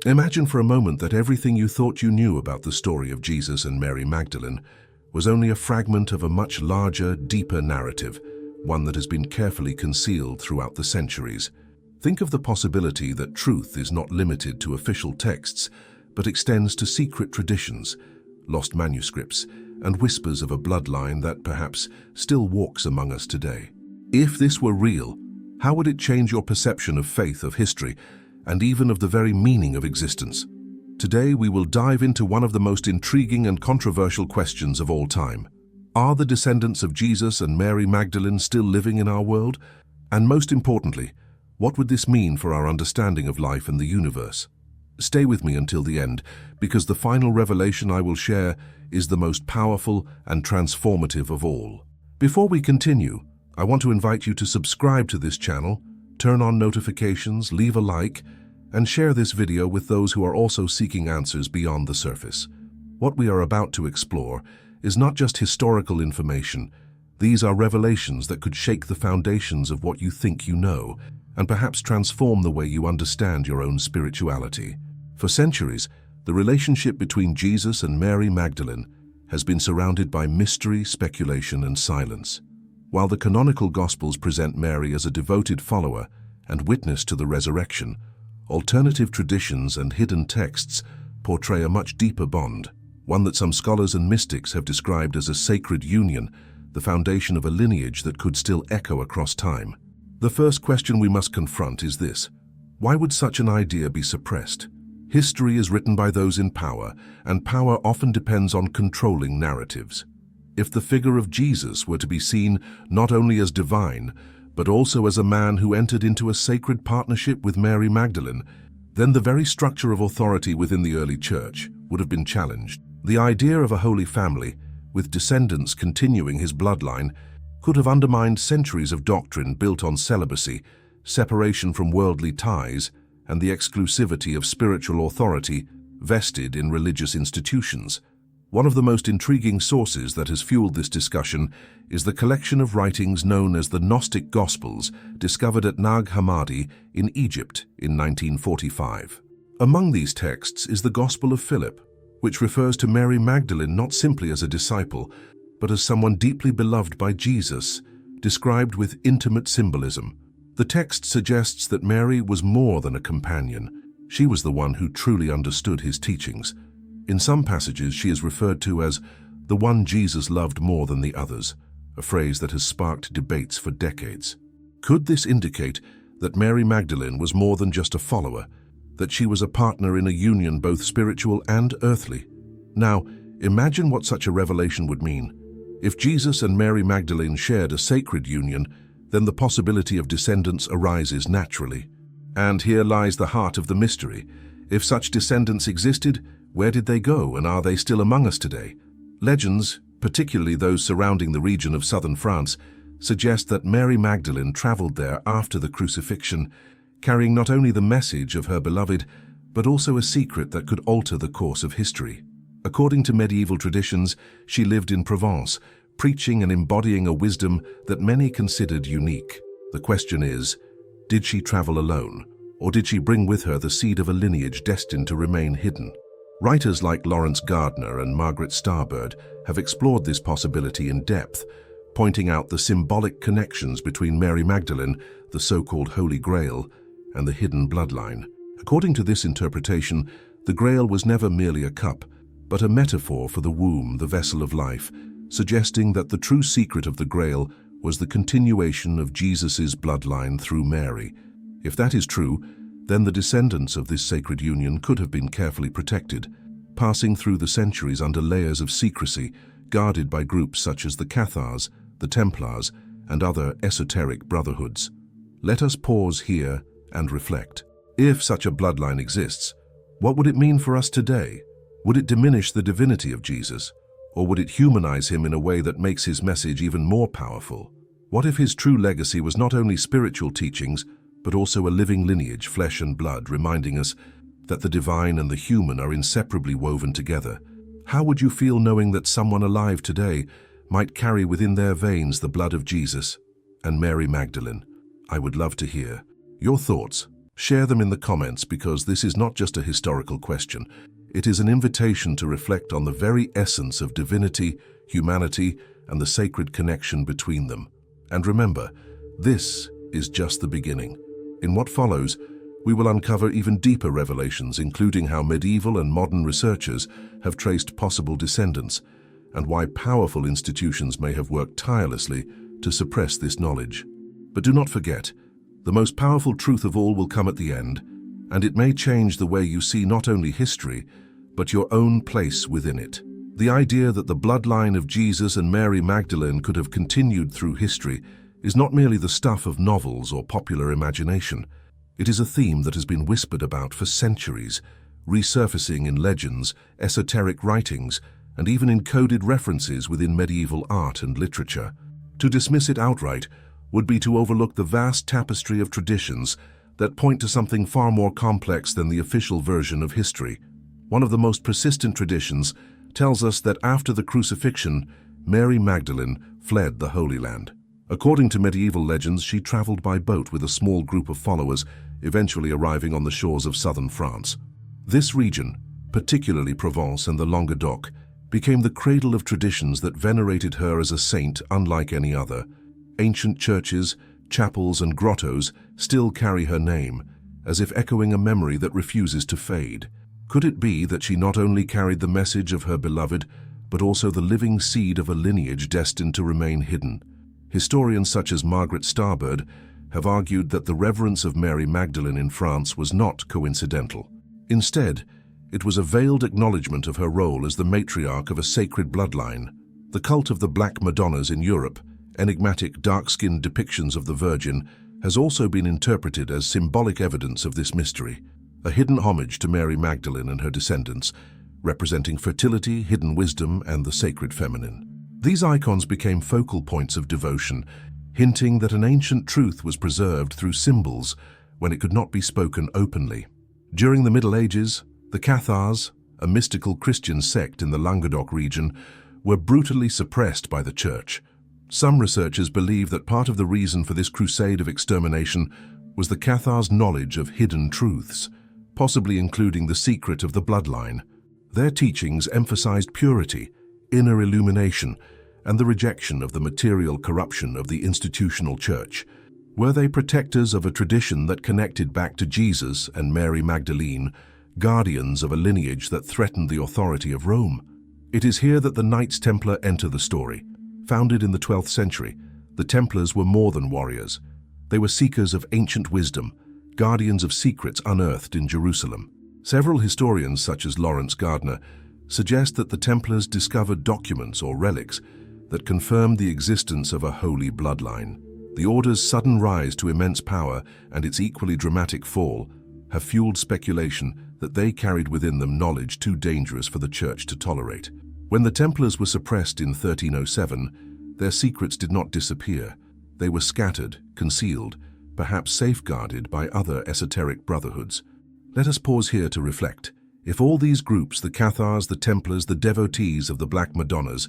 Imagine for a moment that everything you thought you knew about the story of Jesus and Mary Magdalene was only a fragment of a much larger, deeper narrative, one that has been carefully concealed throughout the centuries. Think of the possibility that truth is not limited to official texts, but extends to secret traditions, lost manuscripts, and whispers of a bloodline that perhaps still walks among us today. If this were real, how would it change your perception of faith, of history, and even of the very meaning of existence? Today we will dive into one of the most intriguing and controversial questions of all time. Are the descendants of Jesus and Mary Magdalene still living in our world? And most importantly, what would this mean for our understanding of life and the universe? Stay with me until the end, because the final revelation I will share is the most powerful and transformative of all. Before we continue, I want to invite you to subscribe to this channel, turn on notifications, leave a like, and share this video with those who are also seeking answers beyond the surface. What we are about to explore is not just historical information. These are revelations that could shake the foundations of what you think you know, and perhaps transform the way you understand your own spirituality. For centuries, the relationship between Jesus and Mary Magdalene has been surrounded by mystery, speculation, and silence. While the canonical Gospels present Mary as a devoted follower and witness to the resurrection, alternative traditions and hidden texts portray a much deeper bond, one that some scholars and mystics have described as a sacred union, the foundation of a lineage that could still echo across time. The first question we must confront is this: why would such an idea be suppressed? History is written by those in power, and power often depends on controlling narratives. If the figure of Jesus were to be seen not only as divine, but also as a man who entered into a sacred partnership with Mary Magdalene, then the very structure of authority within the early church would have been challenged. The idea of a holy family, with descendants continuing his bloodline, could have undermined centuries of doctrine built on celibacy, separation from worldly ties, and the exclusivity of spiritual authority vested in religious institutions. One of the most intriguing sources that has fueled this discussion is the collection of writings known as the Gnostic Gospels, discovered at Nag Hammadi in Egypt in 1945. Among these texts is the Gospel of Philip, which refers to Mary Magdalene not simply as a disciple, but as someone deeply beloved by Jesus, described with intimate symbolism. The text suggests that Mary was more than a companion. She was the one who truly understood his teachings. In some passages, she is referred to as the one Jesus loved more than the others, a phrase that has sparked debates for decades. Could this indicate that Mary Magdalene was more than just a follower, that she was a partner in a union both spiritual and earthly? Now, imagine what such a revelation would mean. If Jesus and Mary Magdalene shared a sacred union, then the possibility of descendants arises naturally. And here lies the heart of the mystery. If such descendants existed, where did they go, and are they still among us today? Legends, particularly those surrounding the region of southern France, suggest that Mary Magdalene traveled there after the crucifixion, carrying not only the message of her beloved, but also a secret that could alter the course of history. According to medieval traditions, she lived in Provence, preaching and embodying a wisdom that many considered unique. The question is, did she travel alone, or did she bring with her the seed of a lineage destined to remain hidden? Writers like Lawrence Gardner and Margaret Starbird have explored this possibility in depth, pointing out the symbolic connections between Mary Magdalene, the so-called Holy Grail, and the hidden bloodline. According to this interpretation, the Grail was never merely a cup, but a metaphor for the womb, the vessel of life, suggesting that the true secret of the Grail was the continuation of Jesus' bloodline through Mary. If that is true, then the descendants of this sacred union could have been carefully protected, passing through the centuries under layers of secrecy, guarded by groups such as the Cathars, the Templars, and other esoteric brotherhoods. Let us pause here and reflect. If such a bloodline exists, what would it mean for us today? Would it diminish the divinity of Jesus, or would it humanize him in a way that makes his message even more powerful? What if his true legacy was not only spiritual teachings, but also a living lineage, flesh and blood, reminding us that the divine and the human are inseparably woven together? How would you feel knowing that someone alive today might carry within their veins the blood of Jesus and Mary Magdalene? I would love to hear your thoughts. Share them in the comments because this is not just a historical question. It is an invitation to reflect on the very essence of divinity, humanity, and the sacred connection between them. And remember, this is just the beginning. In what follows, we will uncover even deeper revelations, including how medieval and modern researchers have traced possible descendants, and why powerful institutions may have worked tirelessly to suppress this knowledge. But do not forget, the most powerful truth of all will come at the end, and it may change the way you see not only history, but your own place within it. The idea that the bloodline of Jesus and Mary Magdalene could have continued through history is not merely the stuff of novels or popular imagination. It is a theme that has been whispered about for centuries, resurfacing in legends, esoteric writings, and even in coded references within medieval art and literature. To dismiss it outright would be to overlook the vast tapestry of traditions that point to something far more complex than the official version of history. One of the most persistent traditions tells us that after the crucifixion, Mary Magdalene fled the Holy Land. According to medieval legends, she traveled by boat with a small group of followers, eventually arriving on the shores of southern France. This region, particularly Provence and the Languedoc, became the cradle of traditions that venerated her as a saint unlike any other. Ancient churches, chapels, and grottos still carry her name, as if echoing a memory that refuses to fade. Could it be that she not only carried the message of her beloved, but also the living seed of a lineage destined to remain hidden? Historians such as Margaret Starbird have argued that the reverence of Mary Magdalene in France was not coincidental. Instead, it was a veiled acknowledgement of her role as the matriarch of a sacred bloodline. The cult of the Black Madonnas in Europe, enigmatic dark-skinned depictions of the Virgin, has also been interpreted as symbolic evidence of this mystery, a hidden homage to Mary Magdalene and her descendants, representing fertility, hidden wisdom, and the sacred feminine. These icons became focal points of devotion, hinting that an ancient truth was preserved through symbols when it could not be spoken openly. During the Middle Ages, the Cathars, a mystical Christian sect in the Languedoc region, were brutally suppressed by the Church. Some researchers believe that part of the reason for this crusade of extermination was the Cathars' knowledge of hidden truths, possibly including the secret of the bloodline. Their teachings emphasized purity, inner illumination, and the rejection of the material corruption of the institutional church. Were they protectors of a tradition that connected back to Jesus and Mary Magdalene, guardians of a lineage that threatened the authority of Rome? It is here that the Knights Templar enter the story. Founded in the 12th century, the Templars were more than warriors. They were seekers of ancient wisdom, guardians of secrets unearthed in Jerusalem. Several historians, such as Lawrence Gardner, suggest that the Templars discovered documents or relics that confirmed the existence of a holy bloodline. The Order's sudden rise to immense power and its equally dramatic fall have fueled speculation that they carried within them knowledge too dangerous for the Church to tolerate. When the Templars were suppressed in 1307, their secrets did not disappear. They were scattered, concealed, perhaps safeguarded by other esoteric brotherhoods. Let us pause here to reflect. If all these groups, the Cathars, the Templars, the devotees of the Black Madonnas,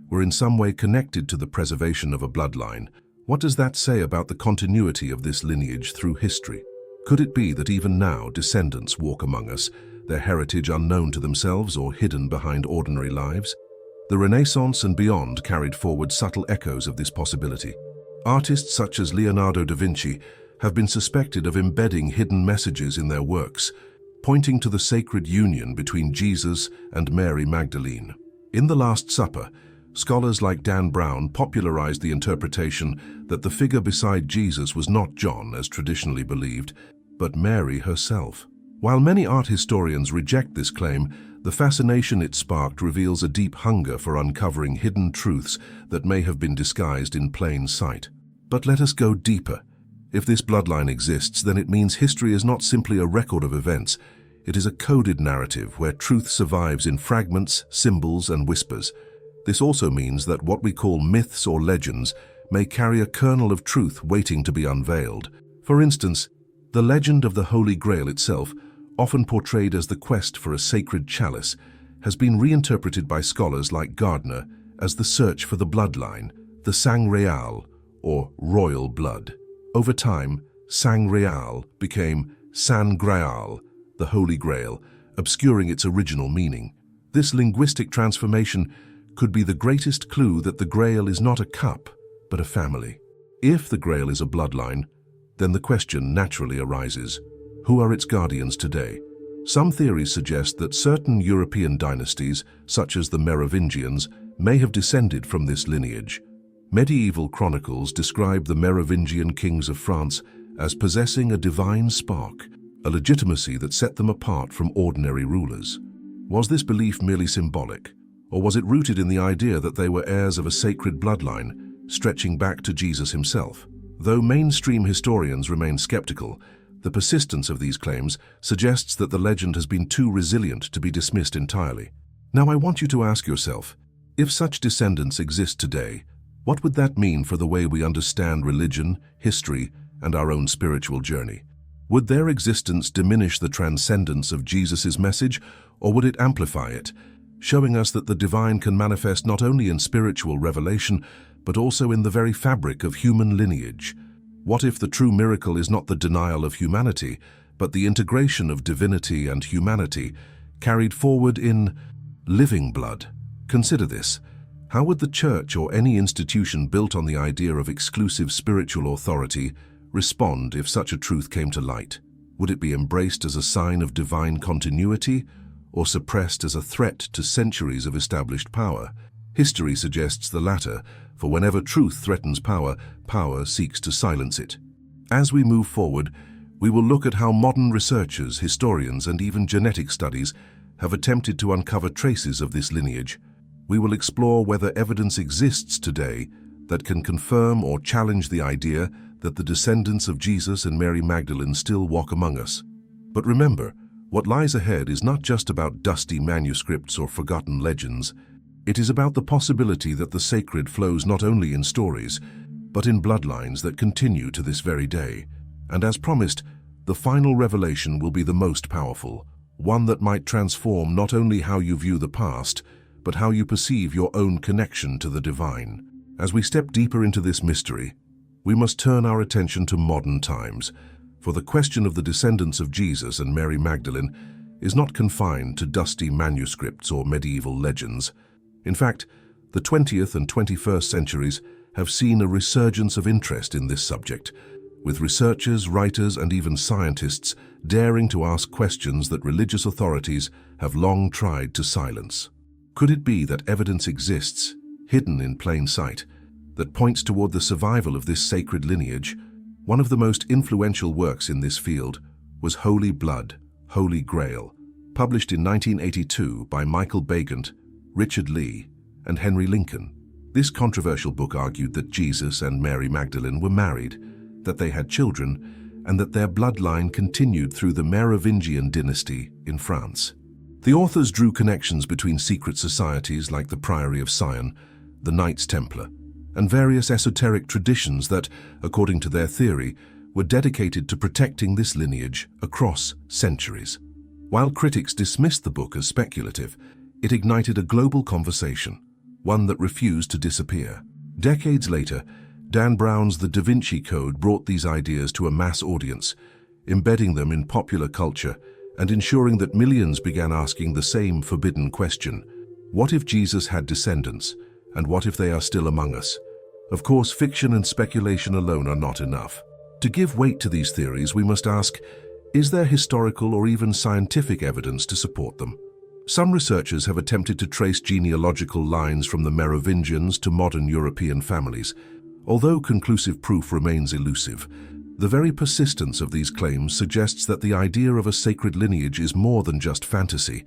were in some way connected to the preservation of a bloodline, what does that say about the continuity of this lineage through history? Could it be that even now descendants walk among us, their heritage unknown to themselves or hidden behind ordinary lives? The Renaissance and beyond carried forward subtle echoes of this possibility. Artists such as Leonardo da Vinci have been suspected of embedding hidden messages in their works, pointing to the sacred union between Jesus and Mary Magdalene. In The Last Supper, scholars like Dan Brown popularized the interpretation that the figure beside Jesus was not John, as traditionally believed, but Mary herself. While many art historians reject this claim, the fascination it sparked reveals a deep hunger for uncovering hidden truths that may have been disguised in plain sight. But let us go deeper. If this bloodline exists, then it means history is not simply a record of events. It is a coded narrative where truth survives in fragments, symbols, and whispers. This also means that what we call myths or legends may carry a kernel of truth waiting to be unveiled. For instance, the legend of the Holy Grail itself, often portrayed as the quest for a sacred chalice, has been reinterpreted by scholars like Gardner as the search for the bloodline, the sang real, or royal blood. Over time, sang real became San Grail, the Holy Grail, obscuring its original meaning. This linguistic transformation could be the greatest clue that the Grail is not a cup, but a family. If the Grail is a bloodline, then the question naturally arises: who are its guardians today? Some theories suggest that certain European dynasties, such as the Merovingians, may have descended from this lineage. Medieval chronicles describe the Merovingian kings of France as possessing a divine spark, a legitimacy that set them apart from ordinary rulers. Was this belief merely symbolic, or was it rooted in the idea that they were heirs of a sacred bloodline, stretching back to Jesus himself? Though mainstream historians remain skeptical, the persistence of these claims suggests that the legend has been too resilient to be dismissed entirely. Now I want you to ask yourself, if such descendants exist today, what would that mean for the way we understand religion, history, and our own spiritual journey? Would their existence diminish the transcendence of Jesus' message, or would it amplify it, showing us that the divine can manifest not only in spiritual revelation, but also in the very fabric of human lineage? What if the true miracle is not the denial of humanity, but the integration of divinity and humanity, carried forward in living blood? Consider this. How would the church or any institution built on the idea of exclusive spiritual authority respond if such a truth came to light? Would it be embraced as a sign of divine continuity, or suppressed as a threat to centuries of established power? History suggests the latter, for whenever truth threatens power, power seeks to silence it. As we move forward, we will look at how modern researchers, historians, and even genetic studies have attempted to uncover traces of this lineage. We will explore whether evidence exists today that can confirm or challenge the idea that the descendants of Jesus and Mary Magdalene still walk among us. But remember, what lies ahead is not just about dusty manuscripts or forgotten legends. It is about the possibility that the sacred flows not only in stories, but in bloodlines that continue to this very day. And as promised, the final revelation will be the most powerful, one that might transform not only how you view the past, but how you perceive your own connection to the divine. As we step deeper into this mystery, we must turn our attention to modern times, for the question of the descendants of Jesus and Mary Magdalene is not confined to dusty manuscripts or medieval legends. In fact, the 20th and 21st centuries have seen a resurgence of interest in this subject, with researchers, writers, and even scientists daring to ask questions that religious authorities have long tried to silence. Could it be that evidence exists, hidden in plain sight, that points toward the survival of this sacred lineage? One of the most influential works in this field was Holy Blood, Holy Grail, published in 1982 by Michael Begant, Richard Lee, and Henry Lincoln. This controversial book argued that Jesus and Mary Magdalene were married, that they had children, and that their bloodline continued through the Merovingian dynasty in France. The authors drew connections between secret societies like the Priory of Sion, the Knights Templar, and various esoteric traditions that, according to their theory, were dedicated to protecting this lineage across centuries. While critics dismissed the book as speculative, it ignited a global conversation, one that refused to disappear. Decades later, Dan Brown's The Da Vinci Code brought these ideas to a mass audience, embedding them in popular culture and ensuring that millions began asking the same forbidden question: what if Jesus had descendants, and what if they are still among us? Of course, fiction and speculation alone are not enough. To give weight to these theories, we must ask, is there historical or even scientific evidence to support them? Some researchers have attempted to trace genealogical lines from the Merovingians to modern European families. Although conclusive proof remains elusive, the very persistence of these claims suggests that the idea of a sacred lineage is more than just fantasy.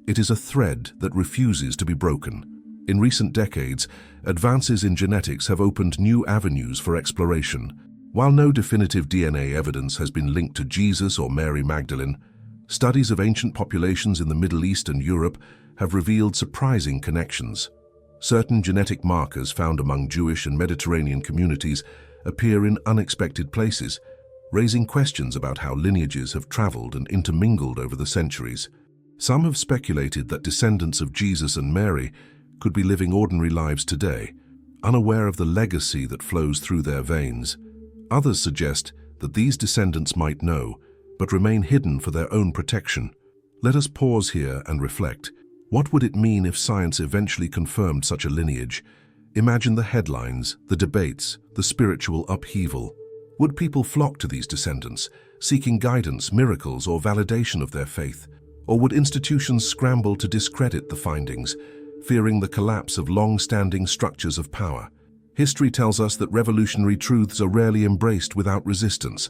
It is a thread that refuses to be broken. In recent decades, advances in genetics have opened new avenues for exploration. While no definitive DNA evidence has been linked to Jesus or Mary Magdalene, studies of ancient populations in the Middle East and Europe have revealed surprising connections. Certain genetic markers found among Jewish and Mediterranean communities appear in unexpected places, raising questions about how lineages have traveled and intermingled over the centuries. Some have speculated that descendants of Jesus and Mary could be living ordinary lives today, unaware of the legacy that flows through their veins. Others suggest that these descendants might know, but remain hidden for their own protection. Let us pause here and reflect. What would it mean if science eventually confirmed such a lineage? Imagine the headlines, the debates, the spiritual upheaval. Would people flock to these descendants, seeking guidance, miracles, or validation of their faith? Or would institutions scramble to discredit the findings, fearing the collapse of long-standing structures of power? History tells us that revolutionary truths are rarely embraced without resistance.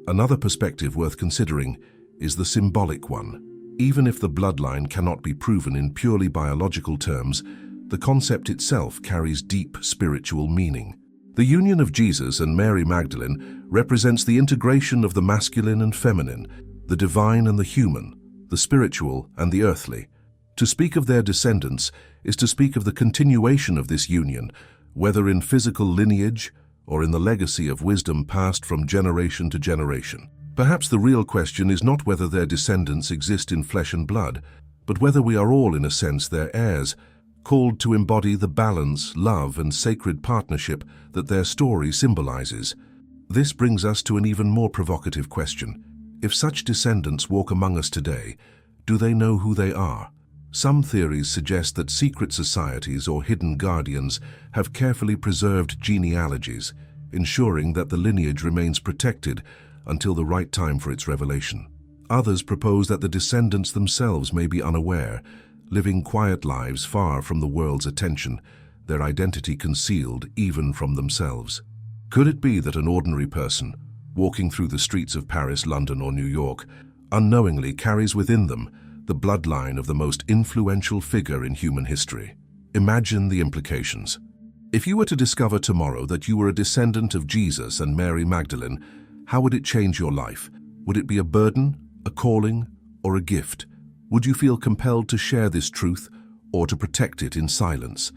Another perspective worth considering is the symbolic one. Even if the bloodline cannot be proven in purely biological terms, the concept itself carries deep spiritual meaning. The union of Jesus and Mary Magdalene represents the integration of the masculine and feminine, the divine and the human, the spiritual and the earthly. To speak of their descendants is to speak of the continuation of this union, whether in physical lineage or in the legacy of wisdom passed from generation to generation. Perhaps the real question is not whether their descendants exist in flesh and blood, but whether we are all, in a sense, their heirs, called to embody the balance, love, and sacred partnership that their story symbolizes. This brings us to an even more provocative question. If such descendants walk among us today, do they know who they are? Some theories suggest that secret societies or hidden guardians have carefully preserved genealogies, ensuring that the lineage remains protected until the right time for its revelation. Others propose that the descendants themselves may be unaware, living quiet lives far from the world's attention, their identity concealed even from themselves. Could it be that an ordinary person, walking through the streets of Paris, London, or New York, unknowingly carries within them the bloodline of the most influential figure in human history? Imagine the implications. If you were to discover tomorrow that you were a descendant of Jesus and Mary Magdalene, how would it change your life? Would it be a burden, a calling, or a gift? Would you feel compelled to share this truth or to protect it in silence?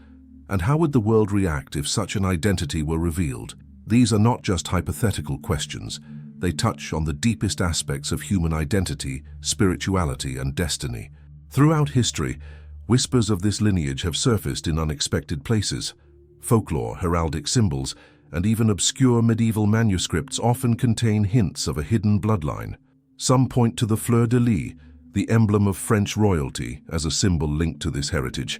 And how would the world react if such an identity were revealed? These are not just hypothetical questions. They touch on the deepest aspects of human identity, spirituality, and destiny. Throughout history, whispers of this lineage have surfaced in unexpected places. Folklore, heraldic symbols, and even obscure medieval manuscripts often contain hints of a hidden bloodline. Some point to the fleur-de-lis, the emblem of French royalty, as a symbol linked to this heritage.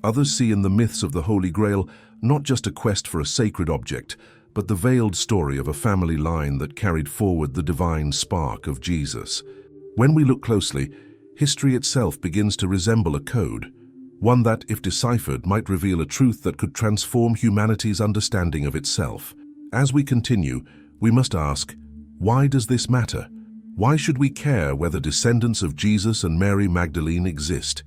Others see in the myths of the Holy Grail not just a quest for a sacred object, but the veiled story of a family line that carried forward the divine spark of Jesus. When we look closely, history itself begins to resemble a code, one that, if deciphered, might reveal a truth that could transform humanity's understanding of itself. As we continue, we must ask, why does this matter? Why should we care whether descendants of Jesus and Mary Magdalene exist?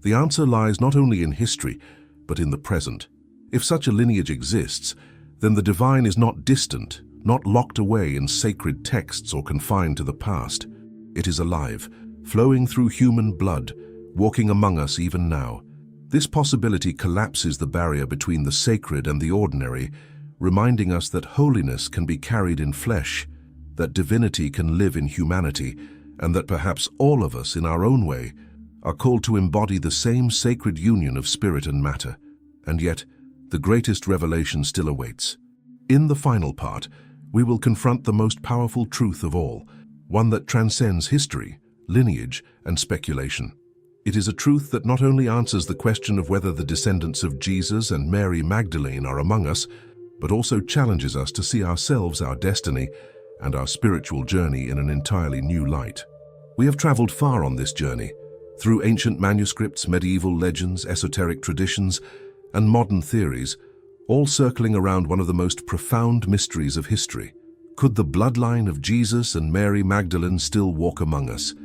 The answer lies not only in history, but in the present. If such a lineage exists, then the divine is not distant, not locked away in sacred texts or confined to the past. It is alive, flowing through human blood, walking among us even now. This possibility collapses the barrier between the sacred and the ordinary, reminding us that holiness can be carried in flesh, that divinity can live in humanity, and that perhaps all of us, in our own way, are called to embody the same sacred union of spirit and matter. And yet, the greatest revelation still awaits. In the final part, we will confront the most powerful truth of all, one that transcends history, lineage, and speculation. It is a truth that not only answers the question of whether the descendants of Jesus and Mary Magdalene are among us, but also challenges us to see ourselves, our destiny, and our spiritual journey in an entirely new light. We have traveled far on this journey, through ancient manuscripts, medieval legends, esoteric traditions, and modern theories, all circling around one of the most profound mysteries of history. Could the bloodline of Jesus and Mary Magdalene still walk among us?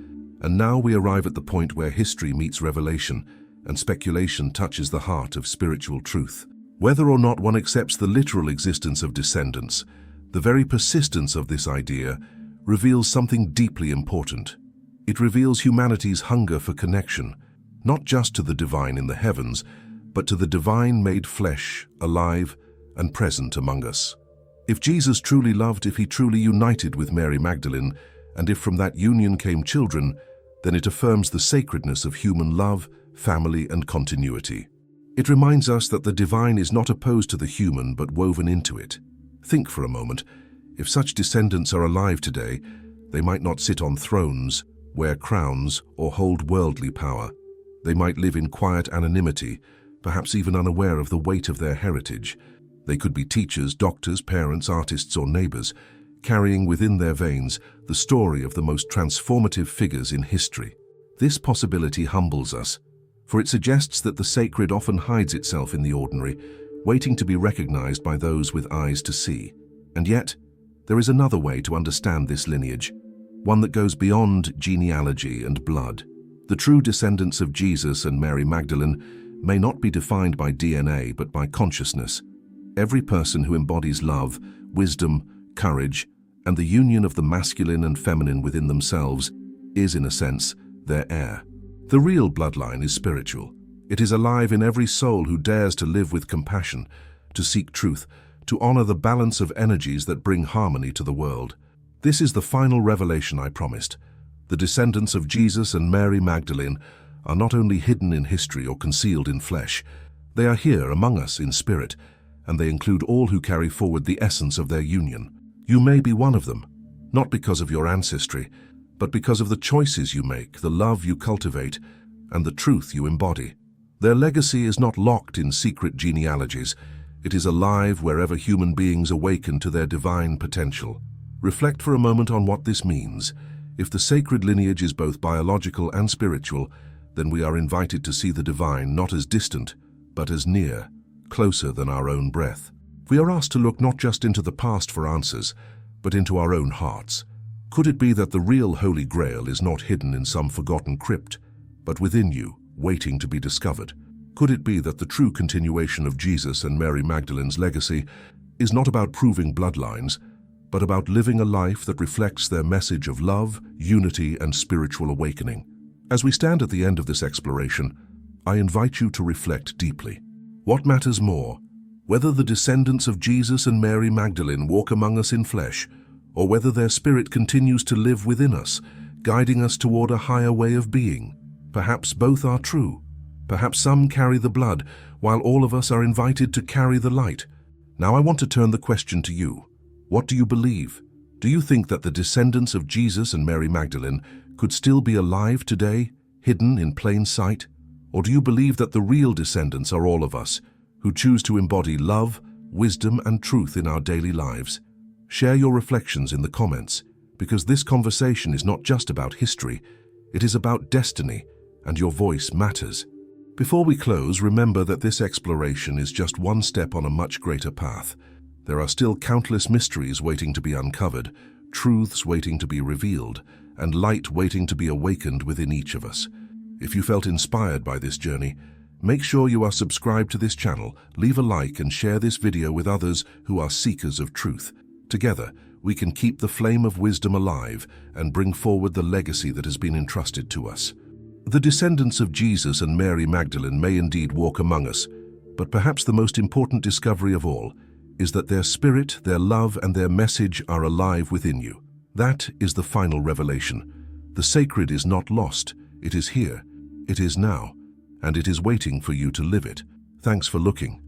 And now we arrive at the point where history meets revelation, and speculation touches the heart of spiritual truth. Whether or not one accepts the literal existence of descendants, the very persistence of this idea reveals something deeply important. It reveals humanity's hunger for connection, not just to the divine in the heavens, but to the divine made flesh, alive and present among us. If Jesus truly loved, if he truly united with Mary Magdalene, and if from that union came children, then it affirms the sacredness of human love, family, and continuity. It reminds us that the divine is not opposed to the human, but woven into it. Think for a moment. If such descendants are alive today, They might not sit on thrones, wear crowns, or hold worldly power. They might live in quiet anonymity, perhaps even unaware of the weight of their heritage. They could be teachers, doctors, parents, artists, or neighbors, carrying within their veins the story of the most transformative figures in history. This possibility humbles us, for it suggests that the sacred often hides itself in the ordinary, waiting to be recognized by those with eyes to see. And yet, there is another way to understand this lineage, one that goes beyond genealogy and blood. The true descendants of Jesus and Mary Magdalene may not be defined by DNA but by consciousness. Every person who embodies love, wisdom, courage, and the union of the masculine and feminine within themselves is, in a sense, their heir. The real bloodline is spiritual. It is alive in every soul who dares to live with compassion, to seek truth, to honor the balance of energies that bring harmony to the world. This is the final revelation I promised. The descendants of Jesus and Mary Magdalene are not only hidden in history or concealed in flesh, they are here among us in spirit, and they include all who carry forward the essence of their union. You may be one of them, not because of your ancestry, but because of the choices you make, the love you cultivate, and the truth you embody. Their legacy is not locked in secret genealogies. It is alive wherever human beings awaken to their divine potential. Reflect for a moment on what this means. If the sacred lineage is both biological and spiritual, then we are invited to see the divine not as distant, but as near, closer than our own breath. We are asked to look not just into the past for answers, but into our own hearts. Could it be that the real Holy Grail is not hidden in some forgotten crypt, but within you, waiting to be discovered? Could it be that the true continuation of Jesus and Mary Magdalene's legacy is not about proving bloodlines, but about living a life that reflects their message of love, unity, and spiritual awakening? As we stand at the end of this exploration, I invite you to reflect deeply. What matters more, whether the descendants of Jesus and Mary Magdalene walk among us in flesh, or whether their spirit continues to live within us, guiding us toward a higher way of being? Perhaps both are true. Perhaps some carry the blood, while all of us are invited to carry the light. Now I want to turn the question to you. What do you believe? Do you think that the descendants of Jesus and Mary Magdalene could still be alive today, hidden in plain sight? Or do you believe that the real descendants are all of us, who choose to embody love, wisdom, and truth in our daily lives? Share your reflections in the comments, because this conversation is not just about history, it is about destiny, and your voice matters. Before we close, remember that this exploration is just one step on a much greater path. There are still countless mysteries waiting to be uncovered, truths waiting to be revealed, and light waiting to be awakened within each of us. If you felt inspired by this journey, make sure you are subscribed to this channel, leave a like, and share this video with others who are seekers of truth. Together, we can keep the flame of wisdom alive and bring forward the legacy that has been entrusted to us. The descendants of Jesus and Mary Magdalene may indeed walk among us, but perhaps the most important discovery of all is that their spirit, their love, and their message are alive within you. That is the final revelation. The sacred is not lost. It is here, it is now, and it is waiting for you to live it. Thanks for looking.